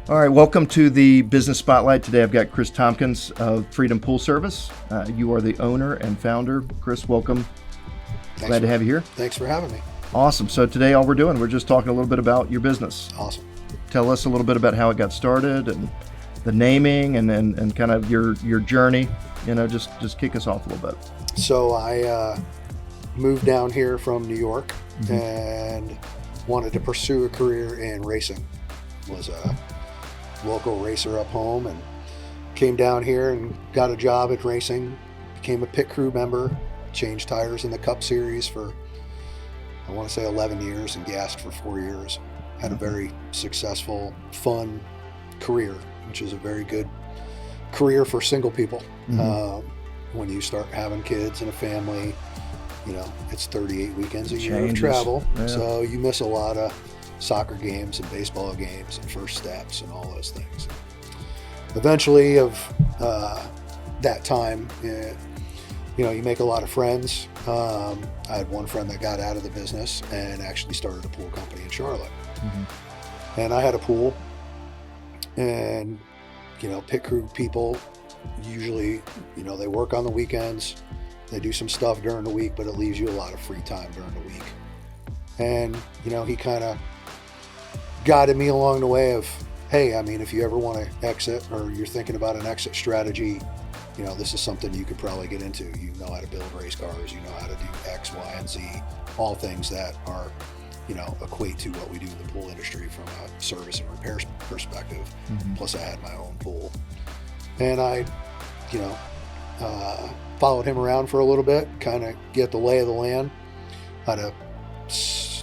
All right, welcome to the Business Spotlight. Today I've got Chris Tompkins of Freedom Pool Service. You are the owner and founder. Chris, welcome. Glad to have you here. Thanks for having me. Awesome. So today all we're doing, we're just talking a little bit about your business. Awesome. Tell us a little bit about how it got started and the naming and kind of your journey. You know, just kick us off a little bit. So I moved down here from New York and wanted to pursue a career in racing. Was a local racer up home and came down here and got a job at racing, became a pit crew member, changed tires in the Cup Series for, I want to say 11 years and gassed for 4 years. Had a very successful, fun career, which is a very good career for single people. When you start having kids and a family, you know, it's 38 weekends a year of travel. Yeah. So you miss a lot of soccer games and baseball games and first steps and all those things. Eventually of that time, you know, you make a lot of friends. I had one friend that got out of the business and actually started a pool company in Charlotte. And I had a pool, and, you know, pit crew people usually, you know, they work on the weekends, they do some stuff during the week, but it leaves you a lot of free time during the week. And, you know, he kind of guided me along the way of, hey, I mean, if you ever want to exit or you're thinking about an exit strategy, you know, this is something you could probably get into. You know how to build race cars, you know how to do X, Y, and Z, all things that are, you know, equate to what we do in the pool industry from a service and repair perspective. Plus I had my own pool. And I, you know, followed him around for a little bit, kind of get the lay of the land. I had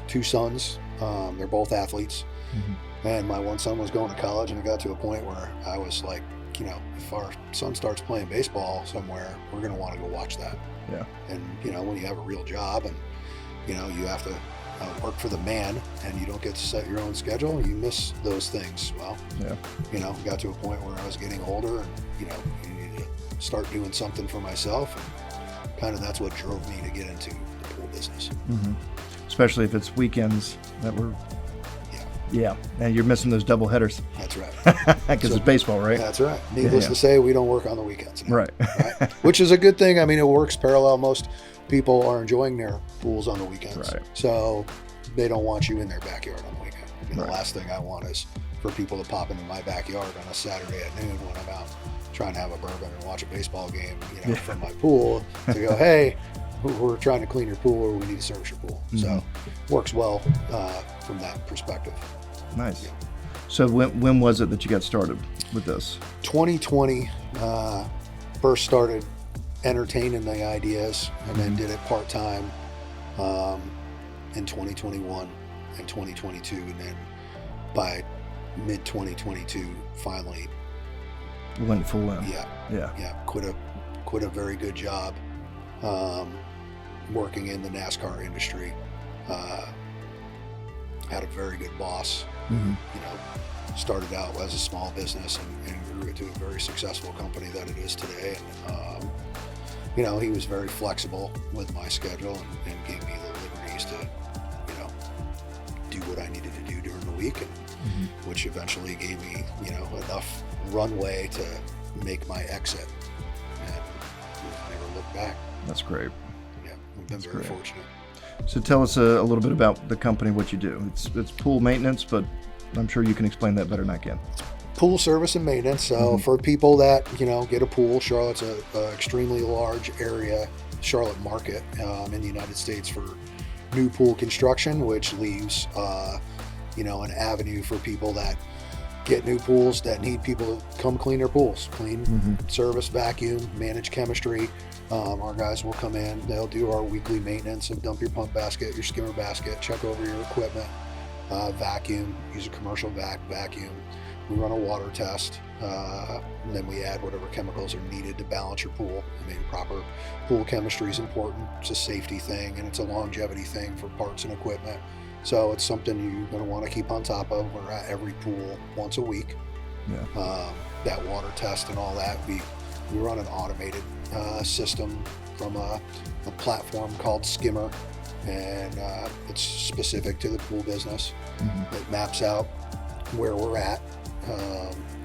two sons. They're both athletes. And my one son was going to college, and it got to a point where I was like, you know, if our son starts playing baseball somewhere, we're going to want to go watch that. Yeah. And, you know, when you have a real job and, you know, you have to work for the man and you don't get to set your own schedule, you miss those things. Well, you know, got to a point where I was getting older and, you know, you need to start doing something for myself. And kind of that's what drove me to get into the pool business. Especially if it's weekends that were, and you're missing those double headers. That's right. Because it's baseball, right? That's right. Needless to say, we don't work on the weekends now, right? Which is a good thing. I mean, it works parallel. Most people are enjoying their pools on the weekends. Right. So they don't want you in their backyard on the weekend. And the last thing I want is for people to pop into my backyard on a Saturday at noon when I'm out trying to have a bourbon and watch a baseball game, you know, from my pool to go, hey, we're trying to clean your pool or we need to service your pool. So works well from that perspective. Nice. Yeah. So when was it that you got started with this? 2020, first started entertaining the ideas and then did it part-time in 2021 and 2022. And then by mid-2022, finally went full in. Yeah. Quit a very good job working in the NASCAR industry. Had a very good boss. You know, started out as a small business and grew it to a very successful company that it is today. And you know, he was very flexible with my schedule and gave me the liberties to, you know, do what I needed to do during the week, and which eventually gave me, you know, enough runway to make my exit. And we've never looked back. That's great. Yeah, we've been very fortunate. So tell us a little bit about the company, what you do. It's pool maintenance, but I'm sure you can explain that better than I can. Pool service and maintenance. So for people that, you know, get a pool, Charlotte's a extremely large area, Charlotte market in the United States for new pool construction, which leaves, you know, an avenue for people that get new pools that need people to come clean their pools, clean, service, vacuum, manage chemistry. Our guys will come in, they'll do our weekly maintenance and dump your pump basket, your skimmer basket, check over your equipment, vacuum, use a commercial vacuum. We run a water test, and then we add whatever chemicals are needed to balance your pool. I mean, proper pool chemistry is important. It's a safety thing and it's a longevity thing for parts and equipment. So it's something you're going to want to keep on top of. We're at every pool once a week. That water test and all that, we run an automated system from a platform called Skimmer, and it's specific to the pool business. It maps out where we're at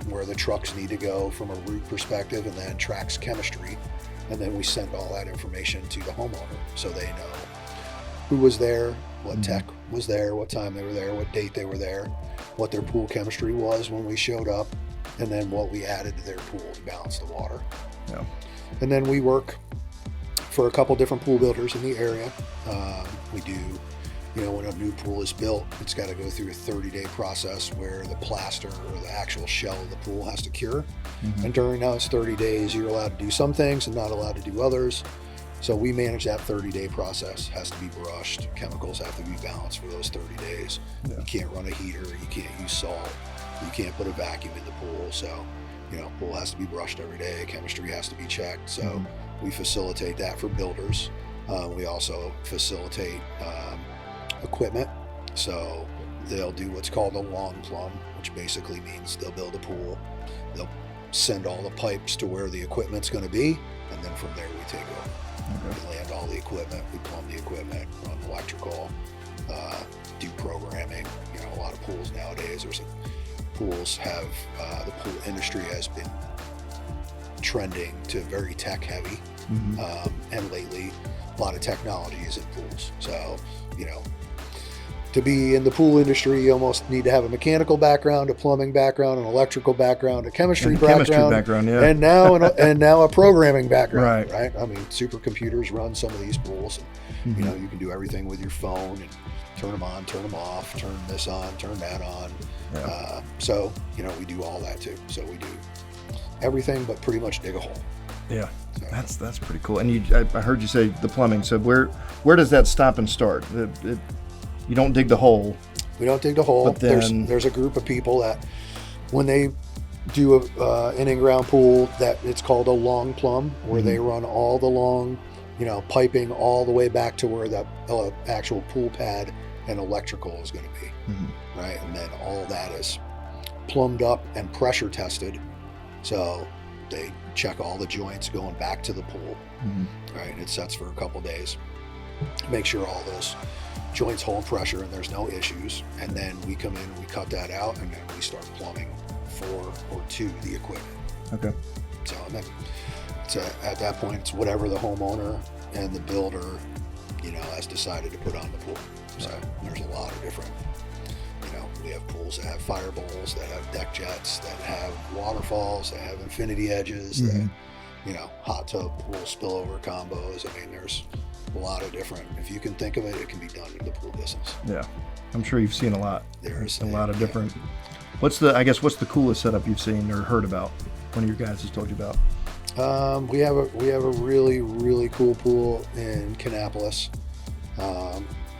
where the trucks need to go from a route perspective, and then tracks chemistry. And then we send all that information to the homeowner so they know who was there, what tech was there, what time they were there, what date they were there, what their pool chemistry was when we showed up, and then what we added to their pool to balance the water. Yeah. And then we work for a couple different pool builders in the area. We do, when a new pool is built, it's got to go through a 30-day process where the plaster or the actual shell of the pool has to cure. And during those 30 days, you're allowed to do some things and not allowed to do others. So we manage that 30-day process. Has to be brushed. Chemicals have to be balanced for those 30 days. Yeah. You can't run a heater. You can't use salt. You can't put a vacuum in the pool. So, pool has to be brushed every day. Chemistry has to be checked. So we facilitate that for builders. We also facilitate equipment. So they'll do what's called a long plumb, which basically means they'll build a pool. They'll send all the pipes to where the equipment's going to be, and then from there we take over. We land all the equipment, we plumb the equipment, run electrical, do programming. A lot of pools nowadays, the pool industry has been trending to very tech heavy, and lately a lot of technology is in pools. So, to be in the pool industry, you almost need to have a mechanical background, a plumbing background, an electrical background, a chemistry background, yeah. and now a programming background. Right? I mean, supercomputers run some of these pools, and you can do everything with your phone and turn them on, turn them off, turn this on, turn that on. Yeah. So we do all that too. So we do everything, but pretty much dig a hole. Yeah, so. That's pretty cool. And I heard you say the plumbing. So where does that stop and start? You don't dig the hole. We don't dig the hole. But then there's a group of people that, when they do an in-ground pool, that it's called a long plumb, where they run all the long, piping all the way back to where the actual pool pad and electrical is going to be, right? And then all that is plumbed up and pressure tested. So they check all the joints going back to the pool, right? And it sets for a couple days. Make sure all those joints hold pressure and there's no issues, and then we come in and we cut that out, and then we start plumbing for or to the equipment. Okay. So then at that point, it's whatever the homeowner and the builder has decided to put on the pool. So there's a lot of different, we have pools that have fire bowls, that have deck jets, that have waterfalls, that have infinity edges, that hot tub pool spillover combos. I mean, there's a lot of different. If you can think of it, it can be done in the pool business. Yeah, I'm sure you've seen a lot. There's a lot of different. What's the coolest setup you've seen or heard about? One of your guys has told you about. We have a really, really cool pool in Kannapolis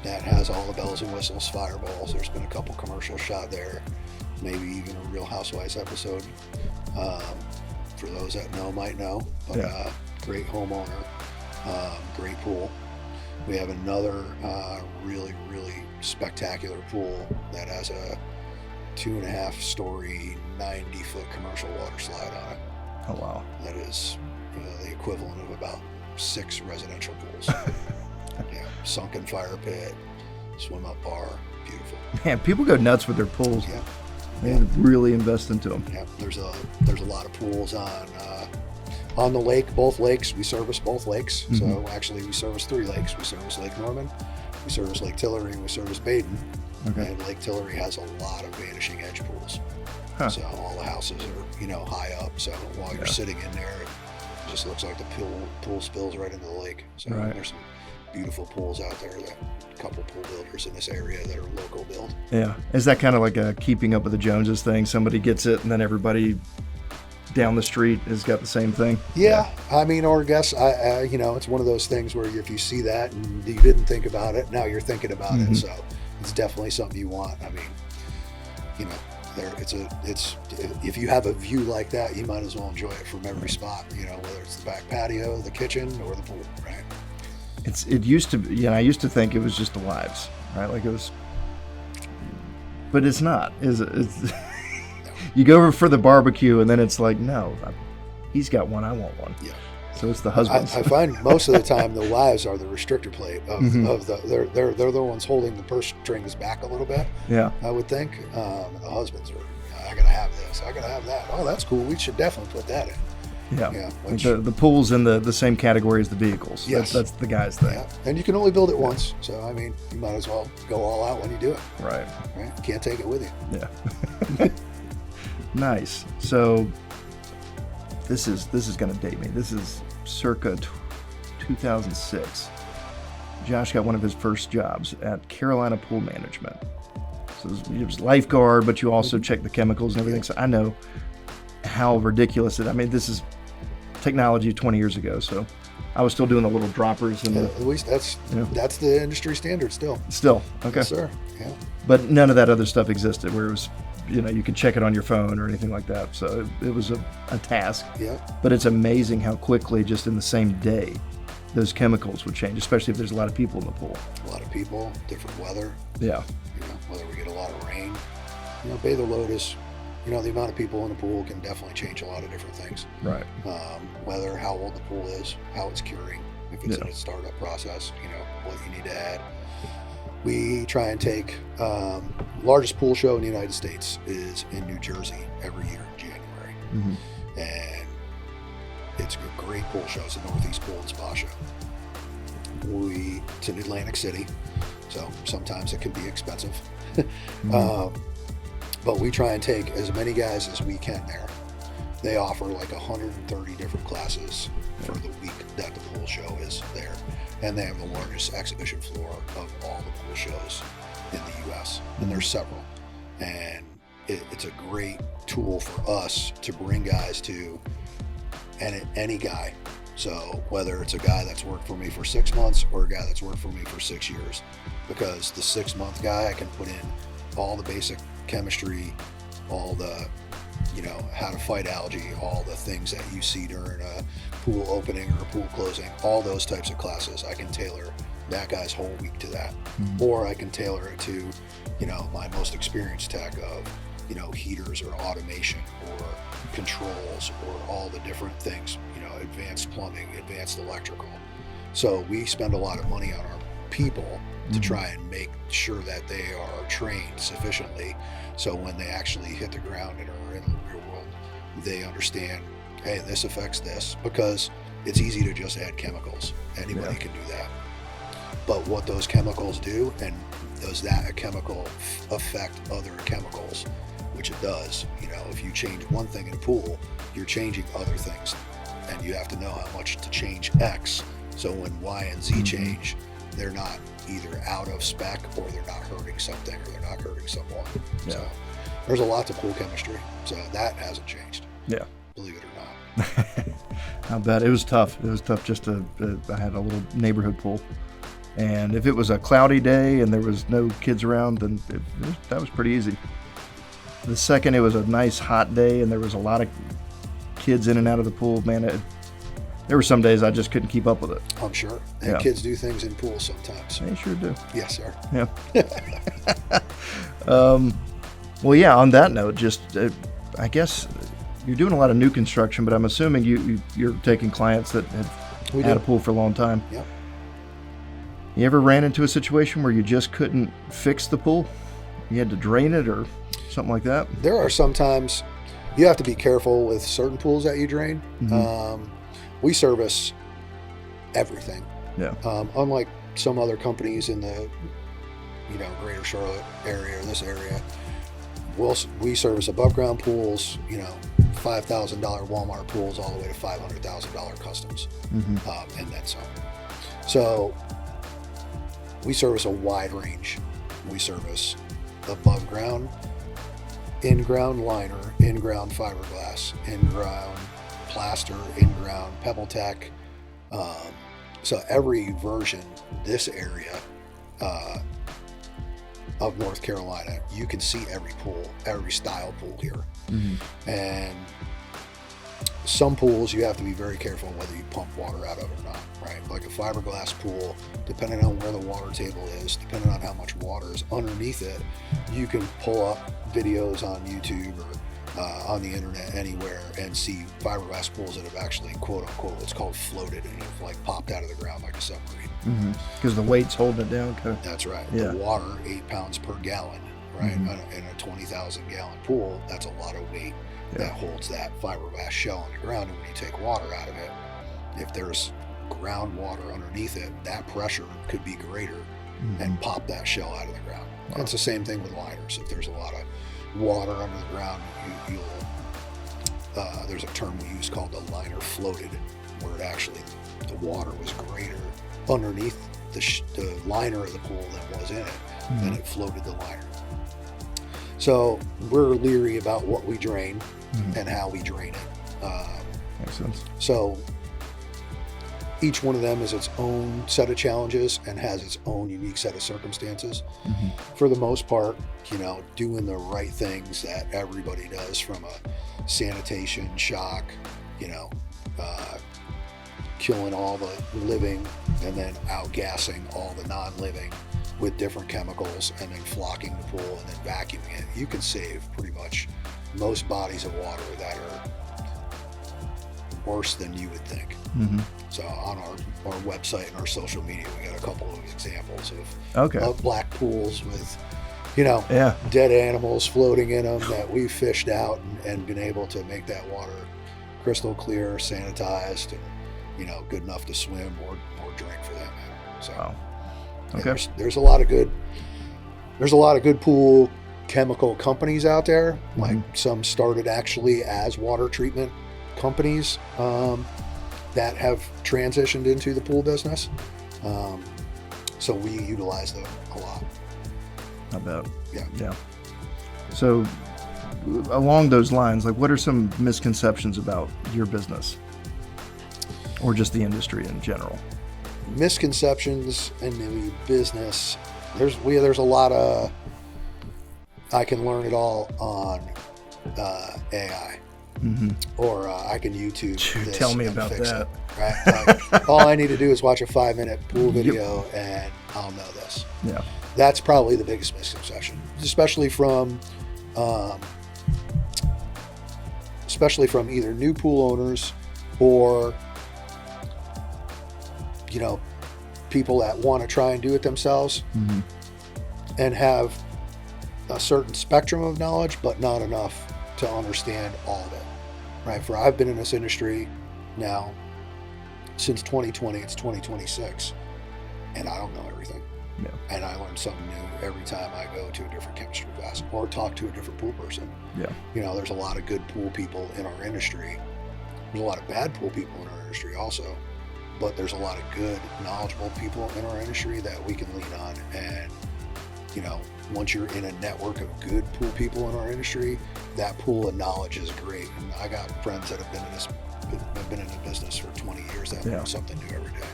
that has all the bells and whistles, fireballs. There's been a couple commercials shot there, maybe even a Real Housewives episode. For those that might know, but great homeowner, great pool. We have another really, really spectacular pool that has a 2.5-story, 90-foot commercial water slide on it. Oh, wow. That is the equivalent of about 6 residential pools. Sunken fire pit, swim-up bar, beautiful. Man, people go nuts with their pools. Yeah. They really invest into them. Yeah, there's a lot of pools on the lake, both lakes. We service both lakes. So actually we service 3 lakes. We service Lake Norman, we service Lake Tillery, and we service Baden. Okay. And Lake Tillery has a lot of vanishing edge pools. Huh. So all the houses are, high up. So while you're sitting in there, it just looks like the pool spills right into the lake. So there's some beautiful pools out there, that a couple pool builders in this area that are local build. Yeah. Is that kind of like a keeping up with the Joneses thing? Somebody gets it and then everybody down the street has got the same thing? Yeah. I mean, or I guess, it's one of those things where if you see that and you didn't think about it, now you're thinking about it. So it's definitely something you want. I mean, if you have a view like that, you might as well enjoy it from every spot, whether it's the back patio, the kitchen, or the pool, right? It used to be, I used to think it was just the wives, right? Like it was, but it's not, is it? It's, you go over for the barbecue and then it's like, no, he's got one, I want one. Yeah. So it's the husbands. I find most of the time the wives are the restrictor plate of the they're the ones holding the purse strings back a little bit. Yeah. I would think. The husbands are, I gotta have this, I gotta have that. Oh, that's cool. We should definitely put that in. Yeah. Yeah. Like the pool's in the same category as the vehicles. Yes. That's the guy's thing. Yeah. And you can only build it once, so I mean, you might as well go all out when you do it. Right. Right. You can't take it with you. Yeah. Nice. So this is going to date me. This is circa 2006. Josh got one of his first jobs at Carolina Pool Management. So it was lifeguard, but you also check the chemicals and everything. So I know how ridiculous it. I mean, this is technology 20 years ago. So I was still doing the little droppers and At least that's the industry standard still. Still okay. Yes, sir. Yeah. But none of that other stuff existed, where it was, you could check it on your phone or anything like that. So it was a task. Yeah. But it's amazing how quickly, just in the same day, those chemicals would change, especially if there's a lot of people in the pool. A lot of people, different weather. Yeah. Whether we get a lot of rain. Bather load is, the amount of people in the pool can definitely change a lot of different things. Right. Whether how old the pool is, how it's curing, if it's in its startup process, what you need to add. We try and take, largest pool show in the United States is in New Jersey every year in January. Mm-hmm. And it's a great pool show. It's a Northeast Pool and Spa show. It's in Atlantic City, so sometimes it can be expensive. Mm-hmm. But we try and take as many guys as we can there. They offer like 130 different classes for the week that the pool show is there. And they have the largest exhibition floor of all the pool shows in the U.S. And there's several. And it's a great tool for us to bring guys to, and any guy. So whether it's a guy that's worked for me for 6 months or a guy that's worked for me for 6 years, because the 6-month guy, I can put in all the basic chemistry, all the, how to fight algae, all the things that you see during a pool opening or a pool closing, all those types of classes. I can tailor that guy's whole week to that. Mm-hmm. Or I can tailor it to, my most experienced tech of, heaters or automation or controls or all the different things, advanced plumbing, advanced electrical. So we spend a lot of money on our people to try and make sure that they are trained sufficiently, so when they actually hit the ground and are in the real world, they understand, hey, this affects this, because it's easy to just add chemicals. Anybody can do that. But what those chemicals do, and does that chemical affect other chemicals, which it does. If you change one thing in a pool, you're changing other things, and you have to know how much to change X. So when Y and Z change, they're not either out of spec, or they're not hurting something, or they're not hurting someone. Yeah. So there's a lot to pool chemistry. So that hasn't changed. Yeah. Believe it or not. I bet it was tough. It was tough just I had a little neighborhood pool. And if it was a cloudy day and there was no kids around, then that was pretty easy. The second it was a nice hot day and there was a lot of kids in and out of the pool, man, there were some days I just couldn't keep up with it. I'm sure. And kids do things in pools sometimes. They sure do. Yes, sir. Yeah. Well, yeah, on that note, just I guess you're doing a lot of new construction, but I'm assuming you're taking clients that have had a pool for a long time. Yeah. You ever ran into a situation where you just couldn't fix the pool? You had to drain it or something like that? There are sometimes you have to be careful with certain pools that you drain. Mm-hmm. We service everything. Yeah. Unlike some other companies in the, greater Charlotte area or this area, we service above ground pools, $5,000 Walmart pools all the way to $500,000 customs, and then some. So we service a wide range. We service above ground, in-ground liner, in-ground fiberglass, in-ground plaster, in-ground pebble tech. So every version, this area of North Carolina, you can see every pool, every style pool here. Mm-hmm. And some pools you have to be very careful whether you pump water out of it or not, right? Like a fiberglass pool, depending on where the water table is, depending on how much water is underneath it, you can pull up videos on YouTube or on the internet anywhere and see fiberglass pools that have actually, quote unquote, it's called floated, and have like popped out of the ground like a submarine. Because the weight's holding it down. Okay. That's right. Yeah. The water, 8 pounds per gallon, right? In a 20,000 gallon pool, that's a lot of weight that holds that fiberglass shell on the ground. And when you take water out of it, if there's groundwater underneath it, that pressure could be greater and pop that shell out of the ground. Wow. It's the same thing with liners. If there's a lot of water under the ground, there's a term we use called the liner floated, where it actually, the water was greater underneath the liner of the pool than was in it, and it floated the liner. So we're leery about what we drain and how we drain it. Makes sense. So each one of them is its own set of challenges and has its own unique set of circumstances. For the most part, doing the right things that everybody does, from a sanitation, shock, killing all the living and then outgassing all the non-living with different chemicals, and then flocking the pool and then vacuuming it. You can save pretty much most bodies of water that are worse than you would think. So on our website and our social media, we got a couple of examples of black pools with, dead animals floating in them that we've fished out and been able to make that water crystal clear, sanitized, and good enough to swim or drink for that matter. So wow. Okay. There's a lot of good pool chemical companies out there. Like some started actually as water treatment companies that have transitioned into the pool business. So we utilize them a lot. I bet. Yeah. So along those lines, like, what are some misconceptions about your business or just the industry in general? Misconceptions in the business. There's a lot of, I can learn it all on AI, or I can YouTube this. Tell me and about fix that. It, right? Like, all I need to do is watch a 5-minute pool video and I'll know this. Yeah. That's probably the biggest misconception, especially from either new pool owners or people that want to try and do it themselves and have a certain spectrum of knowledge, but not enough to understand all of it, right? For I've been in this industry now since 2020, it's 2026, and I don't know everything. Yeah. And I learn something new every time I go to a different chemistry class or talk to a different pool person. Yeah. There's a lot of good pool people in our industry. There's a lot of bad pool people in our industry also. But there's a lot of good, knowledgeable people in our industry that we can lean on. And, once you're in a network of good pool people in our industry, that pool of knowledge is great. And I got friends that have been in the business for 20 years that learn something new every day.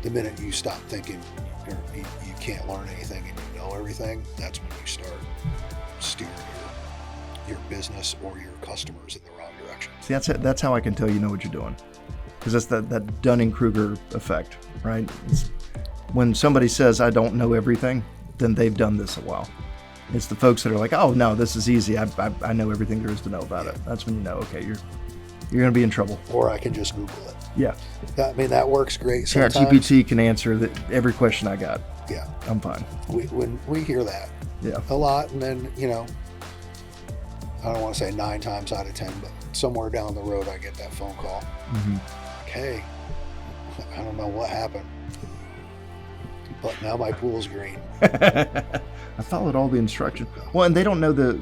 The minute you stop thinking you can't learn anything and you know everything, that's when you start steering your business or your customers in the wrong direction. See, that's how I can tell you know what you're doing. Because that's that Dunning-Kruger effect, right? When somebody says, I don't know everything, then they've done this a while. It's the folks that are like, oh, no, this is easy. I know everything there is to know about it. That's when you know, okay, you're going to be in trouble. Or I can just Google it. Yeah. That works great sometimes. ChatGPT can answer every question I got. Yeah. I'm fine. When we hear that a lot, and then, I don't want to say 9 times out of 10, but somewhere down the road I get that phone call. Hey, I don't know what happened, but now my pool's green. I followed all the instructions. Well, and they don't know to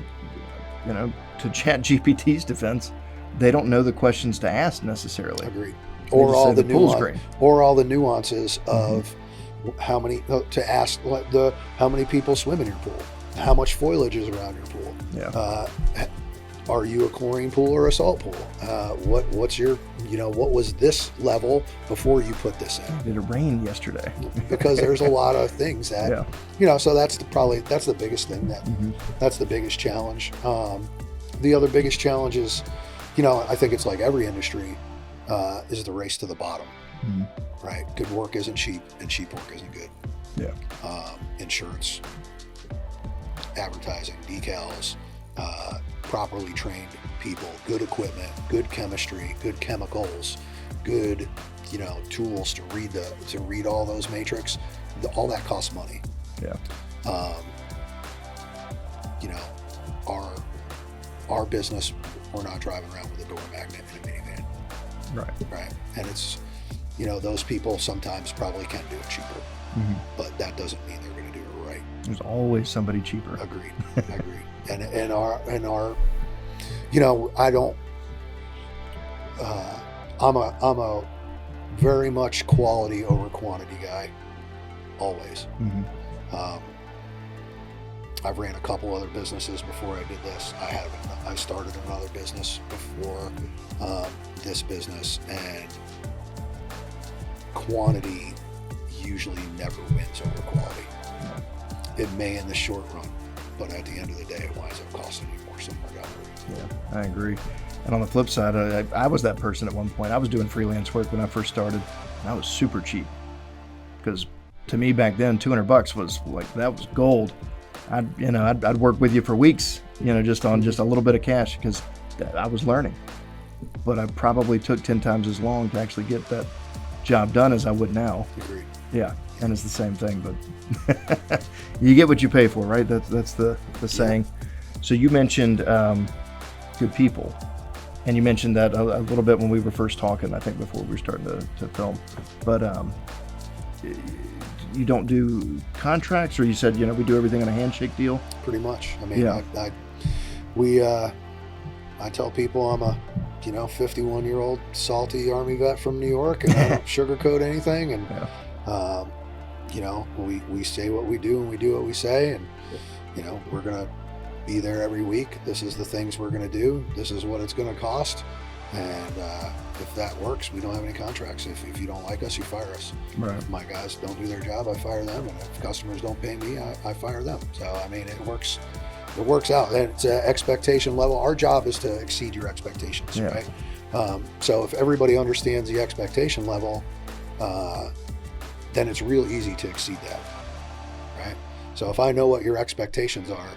ChatGPT's defense, they don't know the questions to ask necessarily. Agreed. Or all the nuances of how many to ask. How many people swim in your pool? How much foliage is around your pool? Yeah. Are you a chlorine pool or a salt pool? What's your, what was this level before you put this in? Did it rain yesterday? Because there's a lot of things that, so that's the biggest thing that's the biggest challenge. The other biggest challenge is, I think it's like every industry, is the race to the bottom, right? Good work isn't cheap and cheap work isn't good. Yeah. Insurance, advertising, decals, properly trained people, good equipment, good chemistry, good chemicals, good, tools to read all those matrix. All that costs money. Yeah. Our business, we're not driving around with a door magnet in a minivan. Right. And it's, those people sometimes probably can do it cheaper, but that doesn't mean they're going to do it right. There's always somebody cheaper. Agreed. And our, I don't, I'm a very much quality over quantity guy, always. I've ran a couple other businesses before I did this. I started another business before this business, and quantity usually never wins over quality. It may in the short run, but at the end of the day, it winds up costing you more somewhere down the road. Yeah, I agree. And on the flip side, I was that person at one point. I was doing freelance work when I first started, and I was super cheap, because to me back then, $200 was like, that was gold. I'd work with you for weeks, just on just a little bit of cash, because I was learning. But I probably took 10 times as long to actually get that job done as I would now. Agreed. Yeah, and it's the same thing, but you get what you pay for, right? That's the saying. So you mentioned good people, and you mentioned that a little bit when we were first talking, I think before we were starting to film. But you don't do contracts, or you said, we do everything on a handshake deal? Pretty much. I mean, I tell people I'm a 51-year-old salty Army vet from New York, and I don't sugarcoat anything, and we say what we do and we do what we say, and we're gonna be there every week. This is the things we're gonna do. This is what it's gonna cost, and if that works, we don't have any contracts. If you don't like us, you fire us. Right. If my guys don't do their job, I fire them, and if customers don't pay me, I fire them. So I mean, it works out. And it's an expectation level. Our job is to exceed your expectations, right? So if everybody understands the expectation level, then it's real easy to exceed that, right? So if I know what your expectations are,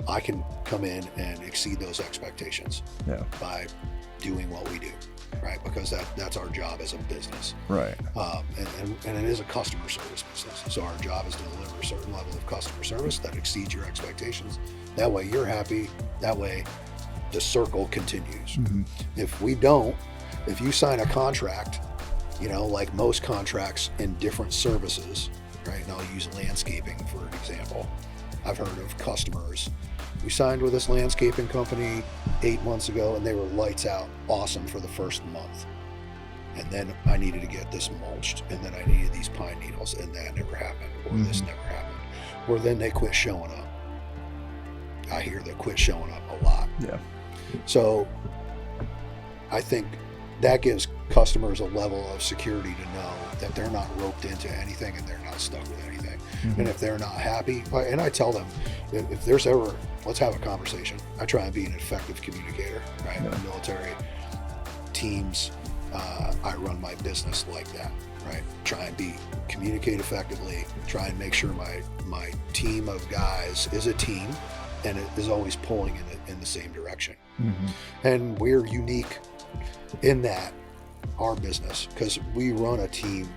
I can come in and exceed those expectations by doing what we do, right? Because that's our job as a business, right? And it is a customer service business, so our job is to deliver a certain level of customer service that exceeds your expectations. That way you're happy. That way the circle continues. If you sign a contract, like most contracts in different services, right? And I'll use landscaping for an example. I've heard of customers. We signed with this landscaping company 8 months ago, and they were lights out, awesome for the first month. And then I needed to get this mulched, and then I needed these pine needles, and that never happened, or this never happened. Or then they quit showing up. I hear they quit showing up a lot. Yeah. So I think that gives customers a level of security to know that they're not roped into anything and they're not stuck with anything. And if they're not happy, and I tell them, if there's ever, let's have a conversation. I try and be an effective communicator, right? In military teams, I run my business like that, right? Try and communicate effectively, try and make sure my team of guys is a team and it is always pulling in the same direction. And we're unique in that, our business, because we run a team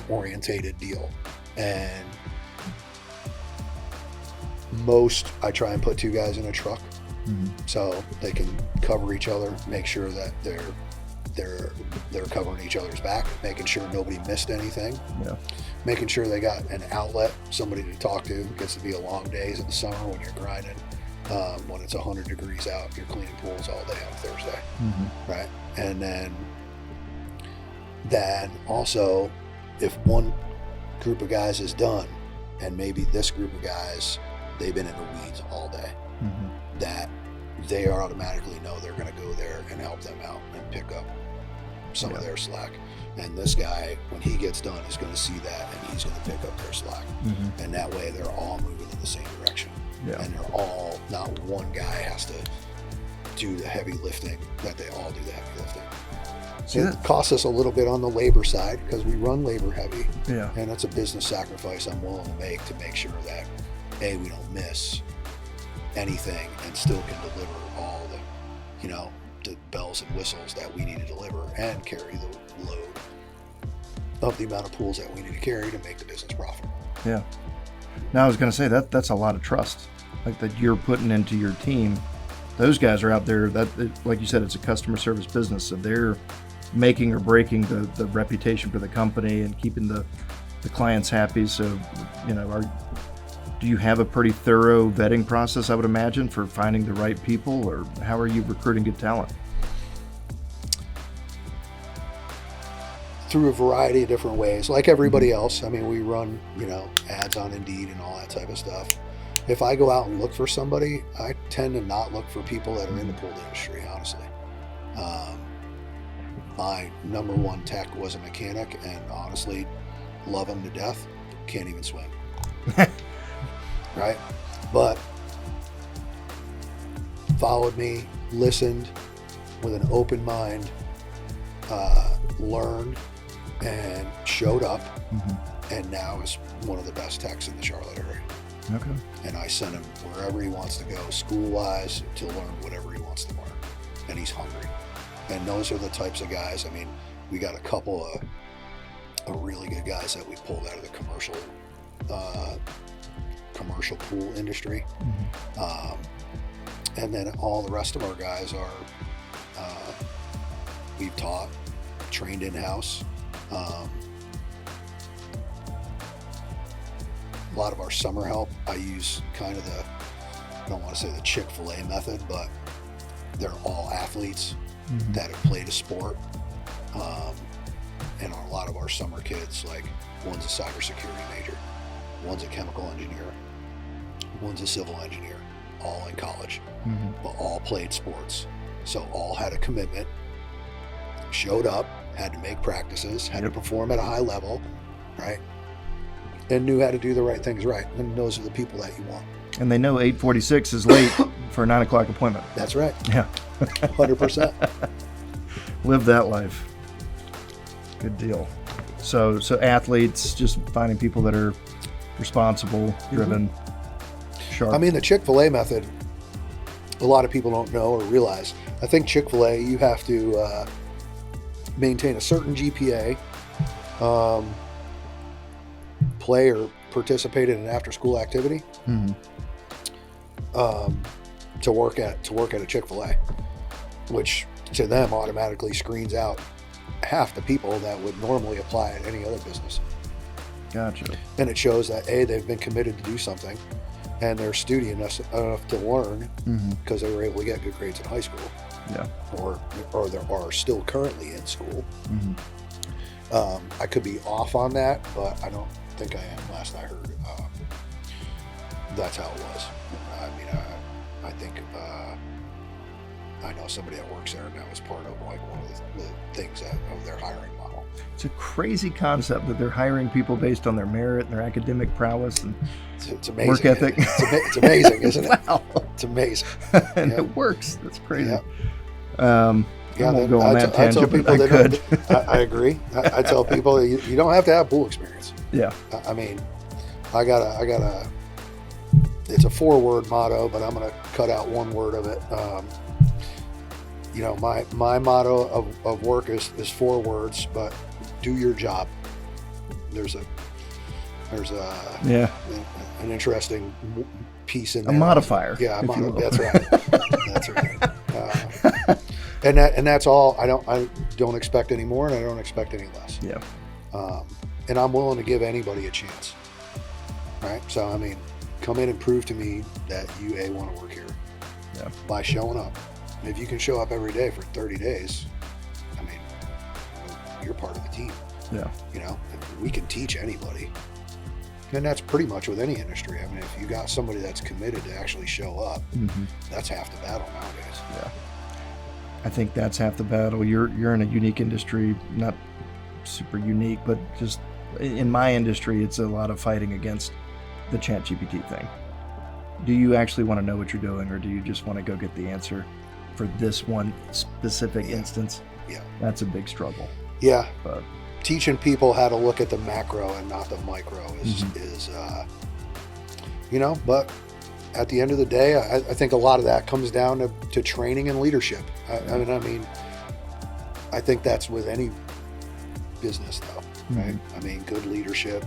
orientated deal, and I try and put 2 guys in a truck so they can cover each other, make sure that they're covering each other's back, making sure nobody missed anything, making sure they got an outlet, somebody to talk to. It gets to be a long days in the summer when you're grinding. When it's 100 degrees out, you're cleaning pools all day on Thursday, right? And then also, if one group of guys is done, and maybe this group of guys, they've been in the weeds all day, that they automatically know they're going to go there and help them out and pick up some of their slack. And this guy, when he gets done, is going to see that, and he's going to pick up their slack. And that way they're all moving in the same direction. And they're all, not one guy has to do the heavy lifting, that they all do the heavy lifting. So it costs us a little bit on the labor side because we run labor heavy. And that's a business sacrifice I'm willing to make sure that A, we don't miss, anything and still can deliver all the bells and whistles that we need to deliver and carry the load of the amount of pools that we need to carry to make the business profitable. Yeah. Now I was going to say that's a lot of trust, like that you're putting into your team. Those guys are out there like you said, it's a customer service business. So they're making or breaking the reputation for the company and keeping the clients happy. So, do you have a pretty thorough vetting process, I would imagine, for finding the right people, or how are you recruiting good talent? Through a variety of different ways, like everybody else. I mean, we run, ads on Indeed and all that type of stuff. If I go out and look for somebody, I tend to not look for people that are in the pool industry, honestly. My number one tech was a mechanic, and honestly, love him to death, can't even swim. Right? But followed me, listened with an open mind, learned, and showed up, and now is one of the best techs in the Charlotte area. Okay. And I send him wherever he wants to go, school-wise, to learn whatever he wants to learn. And he's hungry. And those are the types of guys. I mean, we got a couple of really good guys that we pulled out of the commercial pool industry. And then all the rest of our guys are, we've taught, trained in-house. A lot of our summer help, I use kind of I don't want to say the Chick-fil-A method, but they're all athletes that have played a sport. And a lot of our summer kids, like one's a cybersecurity major, one's a chemical engineer, one's a civil engineer, all in college, but all played sports. So all had a commitment, showed up, had to make practices, had to perform at a high level, right? And knew how to do the right things right. And those are the people that you want. And they know 8:46 is late for a 9 o'clock appointment. That's right. Yeah. 100%. Live that life. Good deal. So athletes, just finding people that are responsible, driven, sharp. I mean, the Chick-fil-A method, a lot of people don't know or realize. I think Chick-fil-A, you have to maintain a certain GPA, play or participate in an after-school activity to work at a Chick-fil-A, which to them automatically screens out half the people that would normally apply at any other business. Gotcha. And it shows that they've been committed to do something, and they're studious enough to learn because they were able to get good grades in high school. Yeah. Or they are still currently in school. I could be off on that, but I don't think I am. Last I heard, that's how it was. I mean, I think I know somebody that works there, and that was part of like one of the things of their hiring model. It's a crazy concept that they're hiring people based on their merit and their academic prowess and it's amazing. Work ethic. It's amazing, isn't it? Wow. It's amazing. And it works. That's crazy. Yeah. I won't go on that tangent, but I could. I agree. I tell people you don't have to have pool experience. Yeah. I mean, I got a. It's a 4-word motto, but I'm going to cut out one word of it. My motto of work is 4 words, but do your job. There's an interesting piece in there. A modifier. Yeah, that's right. That's right. And that's all. I don't expect any more, and I don't expect any less. Yeah. And I'm willing to give anybody a chance. Right. So I mean, come in and prove to me that you want to work here. Yeah. By showing up. If you can show up every day for 30 days, I mean, you're part of the team. Yeah. We can teach anybody. And that's pretty much with any industry. I mean, if you got somebody that's committed to actually show up, that's half the battle nowadays. Yeah. I think that's half the battle. You're in a unique industry, not super unique, but just in my industry, it's a lot of fighting against the ChatGPT thing. Do you actually want to know what you're doing, or do you just want to go get the answer for this one specific instance? Yeah. That's a big struggle. Yeah. But teaching people how to look at the macro and not the micro is but at the end of the day, I think a lot of that comes down to training and leadership. I mean, I think that's with any business, though, right? I mean, good leadership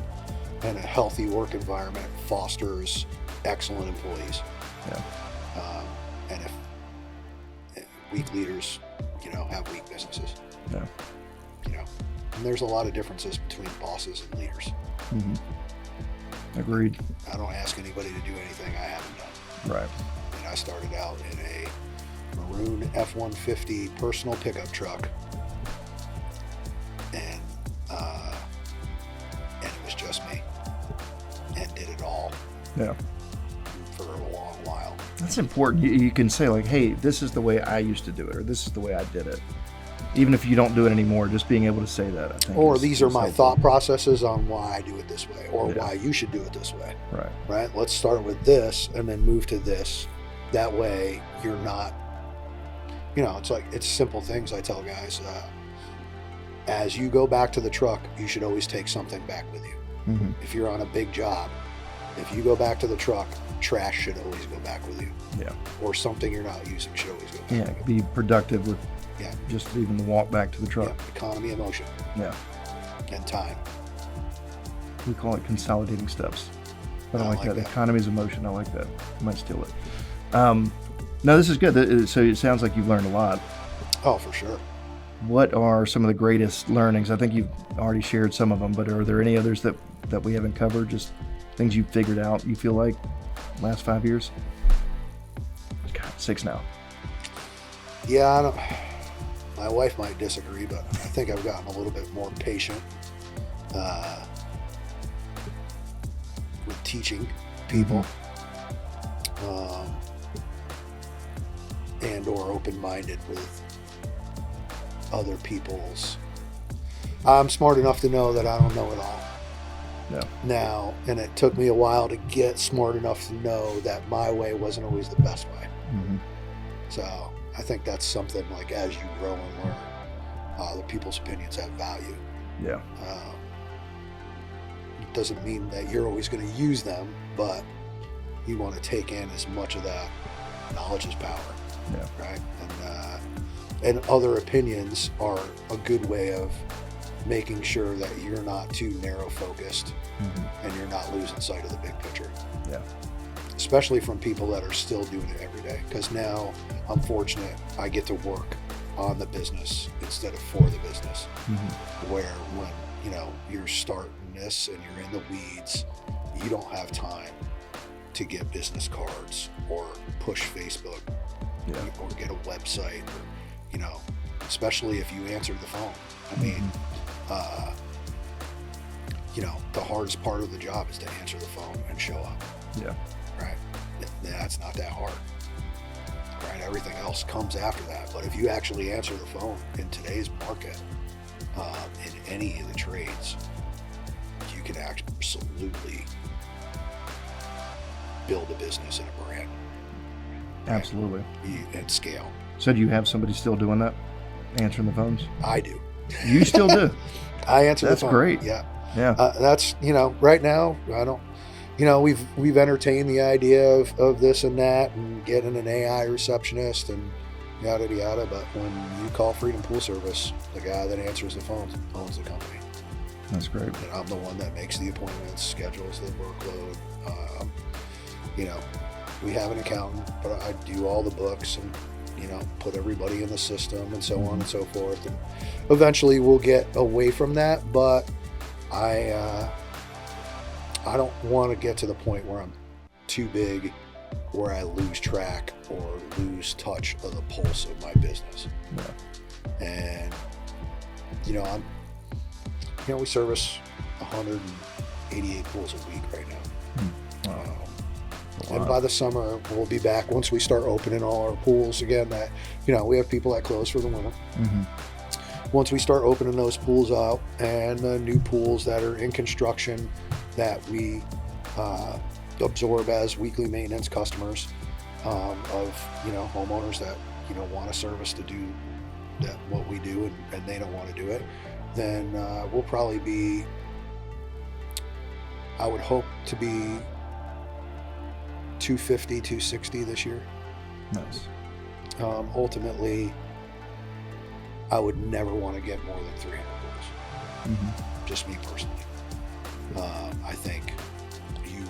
and a healthy work environment fosters excellent employees. Yeah. And if weak leaders, have weak businesses. Yeah. And there's a lot of differences between bosses and leaders. Agreed. I don't ask anybody to do anything I haven't done. Right. And I started out in a maroon F-150 personal pickup truck, and it was just me, and did it all. Yeah. For a long while. That's important. You can say like, hey, this is the way I used to do it, or this is the way I did it. Even if you don't do it anymore, just being able to say that, I think. Or these are my thought processes on why I do it this way, or why you should do it this way. Right. Right? Let's start with this and then move to this. That way you're not, it's simple things I tell guys. As you go back to the truck, you should always take something back with you. If you're on a big job, if you go back to the truck, trash should always go back with you. Yeah. Or something you're not using should always go back with you. Be productive with Yeah. just even the walk back to the truck. Yeah. Economy of motion. Yeah. And time. We call it consolidating steps. I don't like that. Economies of motion. I like that. I might steal it. No, this is good. So it sounds like you've learned a lot. Oh, for sure. What are some of the greatest learnings? I think you've already shared some of them, but are there any others that we haven't covered? Just things you've figured out, you feel like, last 5 years? God, 6 now. Yeah, my wife might disagree, but I think I've gotten a little bit more patient with teaching people, and or open-minded with other people's. I'm smart enough to know that I don't know it all. No. Now, and it took me a while to get smart enough to know that my way wasn't always the best way. So I think that's something like as you grow and learn, other people's opinions have value. Yeah. It doesn't mean that you're always going to use them, but you want to take in as much of that knowledge as power. Yeah. Right. And other opinions are a good way of making sure that you're not too narrow focused and you're not losing sight of the big picture. Yeah. Especially from people that are still doing it every day. Because now I'm fortunate I get to work on the business instead of for the business. Where when you're starting this and you're in the weeds, you don't have time to get business cards or push Facebook or get a website or especially if you answer the phone. I mean, the hardest part of the job is to answer the phone and show up. Yeah. Right. That's not that hard. Right. Everything else comes after that. But if you actually answer the phone in today's market, in any of the trades, you can absolutely build a business and a brand. Right? Absolutely. At scale. So do you have somebody still doing that? Answering the phones? I do. You still do? I answer the phone. That's great. Yeah. Yeah. That's, right now, I don't, we've entertained the idea of this and that and getting an AI receptionist and yada, yada. But when you call Freedom Pool Service, the guy that answers the phone owns the company. That's great. And I'm the one that makes the appointments, schedules the workload. We have an accountant, but I do all the books and, put everybody in the system and so on and so forth. And eventually we'll get away from that, but I don't want to get to the point where I'm too big, where I lose track or lose touch of the pulse of my business. Yeah. And, we service 188 pools a week right now. Wow. And by the summer, we'll be back once we start opening all our pools again. That we have people that close for the winter. Once we start opening those pools out and the new pools that are in construction that we absorb as weekly maintenance customers of homeowners that want a service to do that what we do and they don't want to do it, then we'll probably be, I would hope to be 250, 260 this year. Nice. Ultimately, I would never want to get more than 300 bulls. Just me personally. I think you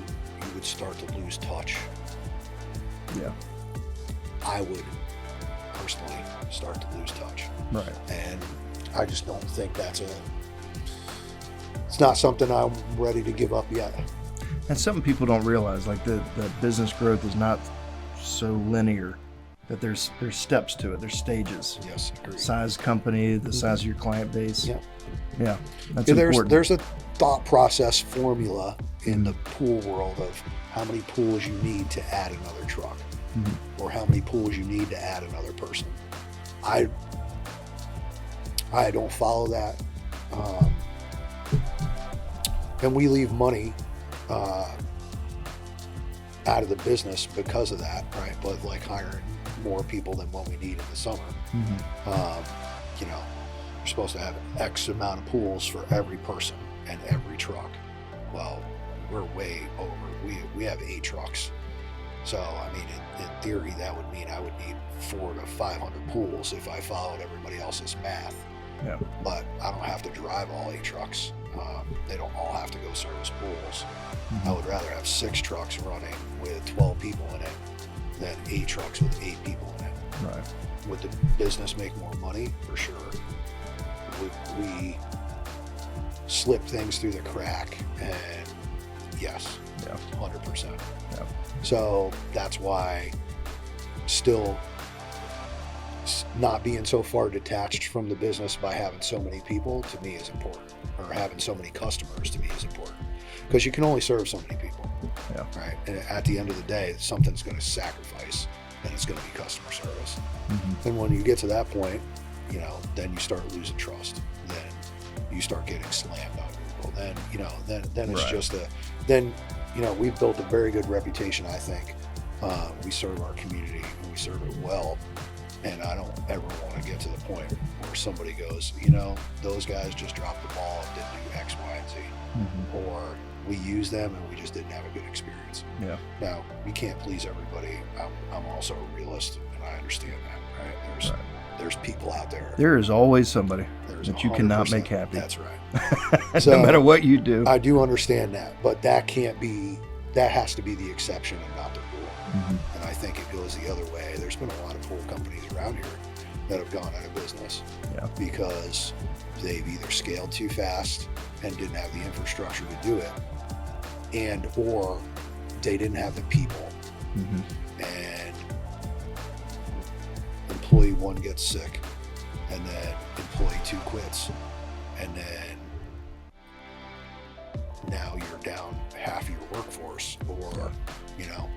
would start to lose touch. Yeah. I would personally start to lose touch. Right. And I just don't think it's not something I'm ready to give up yet. And something people don't realize, like the business growth is not so linear, that there's steps to it. There's stages. Yes, agreed. Size company, the size of your client base. Yeah. Yeah. That's There's important. a thought process formula in the pool world of how many pools you need to add another truck, or how many pools you need to add another person. I don't follow that. And we leave money out of the business because of that, right? But like hiring more people than what we need in the summer. You know, you're supposed to have X amount of pools for every person and every truck. Well, we're way over. We have 8 trucks. So, I mean, in theory, that would mean I would need 400 to 500 pools if I followed everybody else's math. Yeah. But I don't have to drive all 8 trucks. They don't all have to go service pools. I would rather have 6 trucks running with 12 people in it than 8 trucks with 8 people in it. Right. Would the business make more money? For sure. Would we slip things through the crack? And yes, 100%. Yeah. So that's why still not being so far detached from the business by having so many people to me is important, or having so many customers to me is important, because you can only serve so many people. Yeah. Right. And at the end of the day, something's going to sacrifice, and it's going to be customer service. And when you get to that point, you know, then you start losing trust. Then you start getting slammed on Google. Then, you know, then it's just then, you know, we've built a very good reputation, I think. We serve our community and we serve it well. And I don't ever want to get to the point where somebody goes, you know, those guys just dropped the ball and didn't do X, Y, and Z. Or we used them and we just didn't have a good experience. Yeah. Now, we can't please everybody. I'm also a realist, and I understand that, right? There's people out there. There is always somebody There's that you cannot make happy. That's right. No matter what you do. I do understand that, but that has to be the exception and not the rule. And I think it goes the other way. There's been a lot of pool companies around here that have gone out of business because they've either scaled too fast and didn't have the infrastructure to do it, and or they didn't have the people. And employee 1 gets sick, and then employee 2 quits, and then now you're down half your workforce, or you know,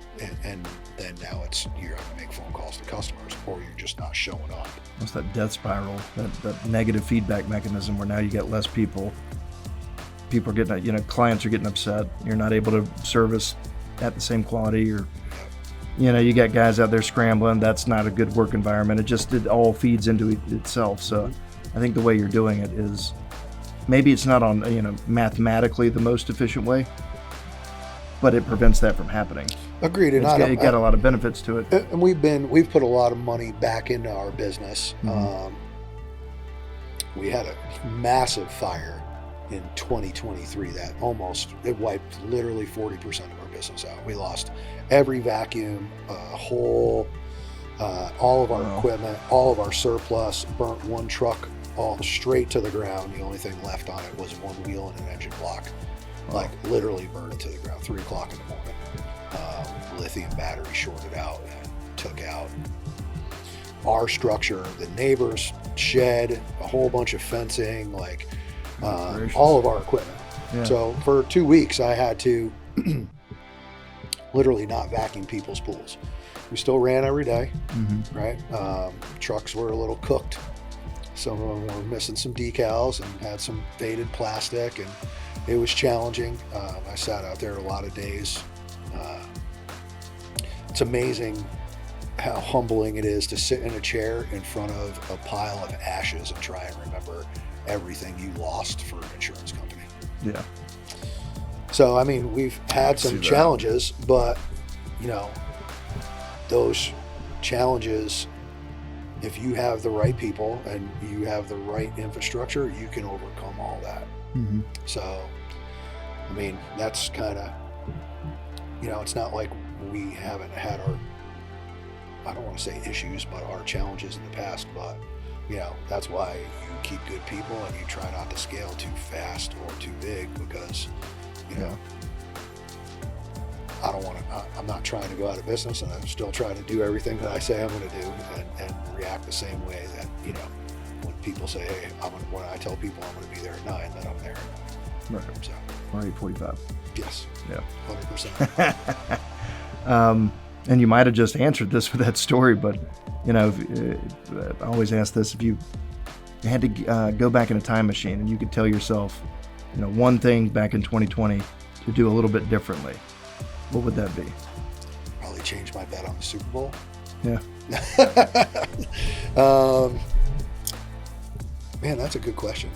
and then now it's you're having to make phone calls to customers, or you're just not showing up. What's that death spiral, that negative feedback mechanism where now you get less people. People are getting, you know, clients are getting upset. You're not able to service at the same quality, or, you know, you got guys out there scrambling. That's not a good work environment. It all feeds into itself. So I think the way you're doing it is, maybe it's not on, you know, mathematically the most efficient way, but it prevents that from happening. Agreed. And It got a lot of benefits to it. And we've put a lot of money back into our business. We had a massive fire in 2023 that it wiped literally 40% of our business out. We lost every vacuum, all of our equipment, all of our surplus, burnt 1 truck all straight to the ground. The only thing left on it was 1 wheel and an engine block. Like literally burned it to the ground, 3 o'clock in the morning. Lithium battery shorted out and took out our structure, the neighbor's shed, a whole bunch of fencing, like all of our equipment. So for 2 weeks, I had to literally not vacuum people's pools. We still ran every day, right? Trucks were a little cooked. Some of them were missing some decals and had some faded plastic, and it was challenging. I sat out there a lot of days. It's amazing how humbling it is to sit in a chair in front of a pile of ashes and try and remember everything you lost for an insurance company. Yeah. So, I mean, we've had some challenges, but you know, those challenges, if you have the right people and you have the right infrastructure, you can overcome all that. Mm-hmm. So, I mean, that's kind of, you know, it's not like we haven't had our, I don't want to say issues, but our challenges in the past. But, you know, that's why you keep good people and you try not to scale too fast or too big, because, you know, I don't want to, I'm not trying to go out of business, and I'm still trying to do everything that I say I'm going to do, and react the same way that, you know, when people say, hey, when I tell people I'm going to be there at 9, then I'm there. Right. So, Or 8:45. yes. Yeah. 100%. And you might have just answered this with that story, but, you know, I always ask this: if you had to go back in a time machine and you could tell yourself, you know, one thing back in 2020 to do a little bit differently, what would that be? Probably change my bet on the Super Bowl. Yeah. Man, that's a good question.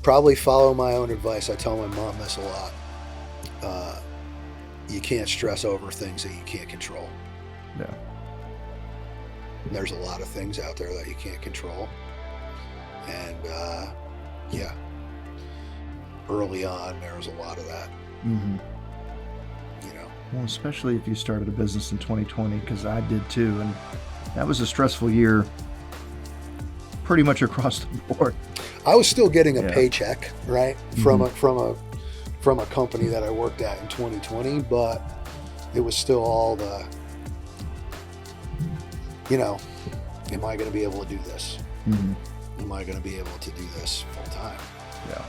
Probably follow my own advice. I tell my mom this a lot. You can't stress over things that you can't control. Yeah. And there's a lot of things out there that you can't control. And yeah, early on there was a lot of that. Mm-hmm. You know. Well, especially if you started a business in 2020, because I did too, and that was a stressful year pretty much across the board. I was still getting a paycheck, right, from Mm-hmm. from a company that I worked at in 2020, but it was still all the, you know, am I going to be able to do this? Mm-hmm. Am I going to be able to do this full time? Yeah.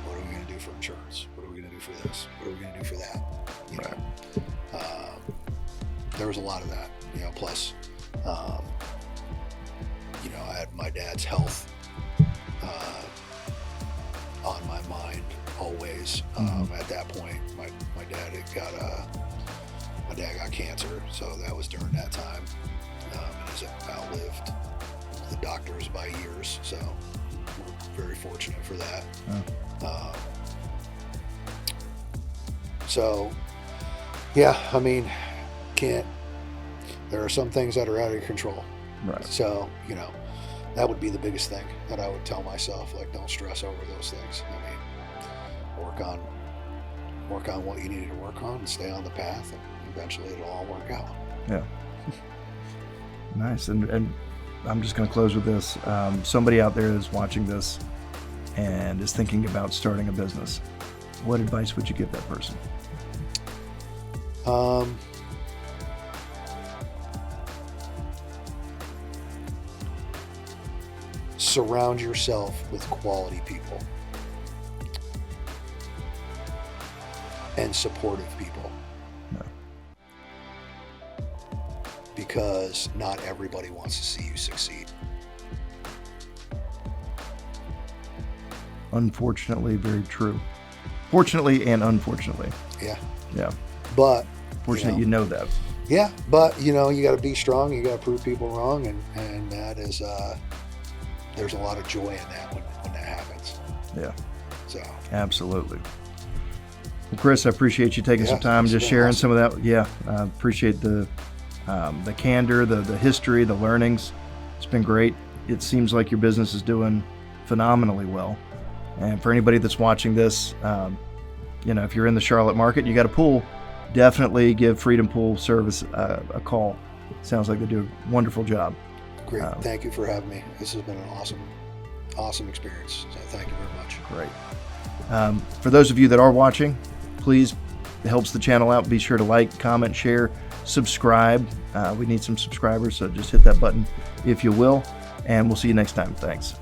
What are we going to do for insurance? What are we going to do for this? What are we going to do for that? You know, there was a lot of that, you know, plus, you know, I had my dad's health on my mind always. At that point, my dad got cancer, so that was during that time. And has outlived the doctors by years, so we're very fortunate for that. So, yeah, I mean, there are some things that are out of your control. Right. So, you know, that would be the biggest thing that I would tell myself, like, don't stress over those things. I mean, work on what you needed to work on and stay on the path, and eventually it'll all work out. Yeah. Nice. And I'm just going to close with this. Somebody out there is watching this and is thinking about starting a business. What advice would you give that person? Surround yourself with quality people and supportive people. No. Because not everybody wants to see you succeed. Unfortunately, very true. Fortunately and unfortunately. Yeah. Yeah. But fortunate you know that. Yeah, but you know, you got to be strong. You got to prove people wrong, and that is there's a lot of joy in that when that happens. Yeah. So absolutely. Well, Chris, I appreciate you taking some time just sharing awesome. some of that. Yeah, I appreciate the candor, the history, the learnings. It's been great. It seems like your business is doing phenomenally well. And for anybody that's watching this, you know, if you're in the Charlotte market, you got a pool, definitely give Freedom Pool Service a call. Sounds like they do a wonderful job. Great. Thank you for having me. This has been an awesome experience. So thank you very much. Great. For those of you that are watching, please, it helps the channel out. Be sure to like, comment, share, subscribe. We need some subscribers, so just hit that button if you will. And we'll see you next time. Thanks.